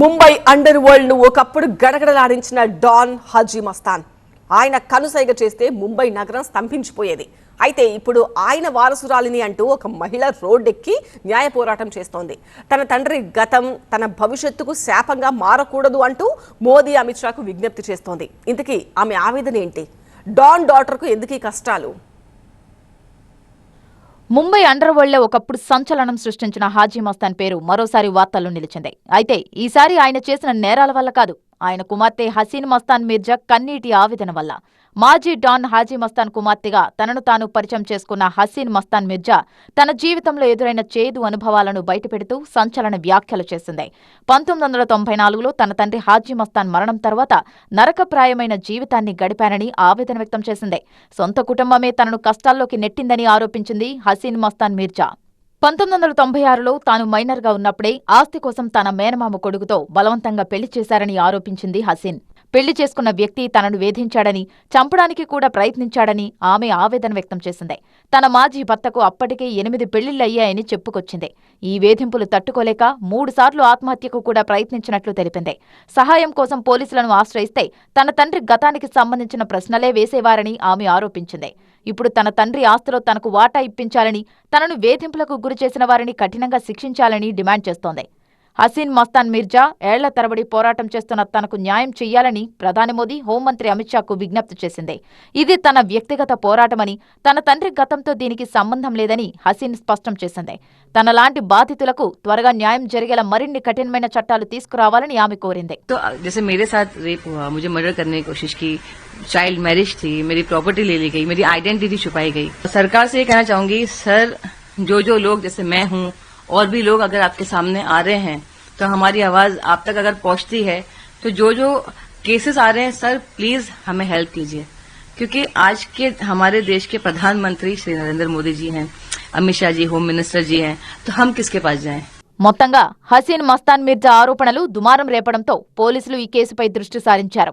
Mumbai under world ను ఒకప్పుడు గడగడలాడించిన don Haji Mastan ఆయన కనుసైగ చేస్తే ముంబై నగరం స్తంభించిపోయేది. అయితే ఇప్పుడు ఆయన వారసురాలిని అంటూ ఒక మహిళ రోడ్డెక్కి న్యాయ పోరాటం చేస్తోంది. తన తండ్రి గతం తన భవిష్యత్తుకు శాపంగా మారకూడదు అంటూ మోదీ అమిత్ షాకు విజ్ఞప్తి చేస్తోంది. ఇంతకీ ఆమె ఆవేదన ఏంటి? డాన్ డాటర్కు ఎందుకీ కష్టాలు? ముంబై అండర్ వరల్డ్ లో ఒకప్పుడు సంచలనం సృష్టించిన హాజీ మస్తాన్ పేరు మరోసారి వార్తల్లో నిలిచింది. అయితే ఈసారి ఆయన చేసిన నేరాల వల్ల కాదు, ఆయన కుమార్తె హసీన్ మస్తాన్ మీర్జా కన్నీటి ఆవేదన వల్ల. మాజీ డాన్ హాజీ మస్తాన్ కుమార్తెగా తనను తాను పరిచయం చేసుకున్న హసీన్ మస్తాన్ మీర్జా తన జీవితంలో ఎదురైన చేదు అనుభవాలను బయటపెడుతూ సంచలన వ్యాఖ్యలు చేసింది. 1994లో తన తండ్రి హాజీ మస్తాన్ మరణం తర్వాత నరకప్రాయమైన జీవితాన్ని గడిపానని ఆవేదన వ్యక్తం చేసింది. సొంత కుటుంబమే తనను కష్టాల్లోకి నెట్టిందని ఆరోపించింది హసీన్ మస్తాన్ మీర్జా. 1996లో తాను మైనర్గా ఉన్నప్పుడే ఆస్తి కోసం తన మేనమామ కొడుకుతో బలవంతంగా పెళ్లి చేశారని ఆరోపించింది హసీన్. పెళ్లి చేసుకున్న వ్యక్తి తనను వేధించాడని, చంపడానికి కూడా ప్రయత్నించాడని ఆమె ఆవేదన వ్యక్తం చేసింది. తన మాజీ భర్తకు అప్పటికే 8 పెళ్లిళ్లయ్యాయని చెప్పుకొచ్చింది. ఈ వేధింపులు తట్టుకోలేక 3 సార్లు ఆత్మహత్యకు కూడా ప్రయత్నించినట్లు తెలిపింది. సహాయం కోసం పోలీసులను ఆశ్రయిస్తే తన తండ్రి గతానికి సంబంధించిన ప్రశ్నలే వేసేవారని ఆమె ఆరోపించింది. ఇప్పుడు తన తండ్రి ఆస్తిలో తనకు వాటా ఇప్పించాలని, తనను వేధింపులకు గురిచేసిన వారిని కఠినంగా శిక్షించాలని డిమాండ్ చేస్తోంది. హసీన్ మస్తాన్ మీర్జా ఏళ్ల తరబడి పోరాటం చేస్తున్న తనకు న్యాయం చెయ్యాలని ప్రధాని మోదీ, హోంమంత్రి అమిత్ షాకు విజ్ఞప్తి చేసింది. ఇది తన వ్యక్తిగత పోరాటమని, తన తండ్రి గతంతో దీనికి సంబంధం లేదని హసీన్ స్పష్టం చేసింది. తనలాంటి బాధితులకు త్వరగా న్యాయం జరిగేలా మరిన్ని కఠినమైన చట్టాలు తీసుకురావాలని ఆమె కోరింది. चाइल्ड मैरिज थी, मेरी प्रॉपर्टी ले ली गई, मेरी आइडेंटिटी छुपाई गई। सरकार से ये कहना चाहूंगी, सर जो लोग जैसे मैं हूँ और भी लोग अगर आपके सामने आ रहे हैं तो हमारी आवाज आप तक अगर पहुंचती है तो जो केसेस आ रहे हैं सर प्लीज हमें हेल्प कीजिए, क्योंकि आज के हमारे देश के प्रधानमंत्री श्री नरेंद्र मोदी जी हैं, अमित शाह जी होम मिनिस्टर जी हैं, तो हम किसके पास जाएं? మొత్తంగా హసీన్ మస్తాన్ మీర్జా ఆరోపణలు దుమారం రేపడంతో పోలీసులు ఈ కేసుపై దృష్టి సారించారు.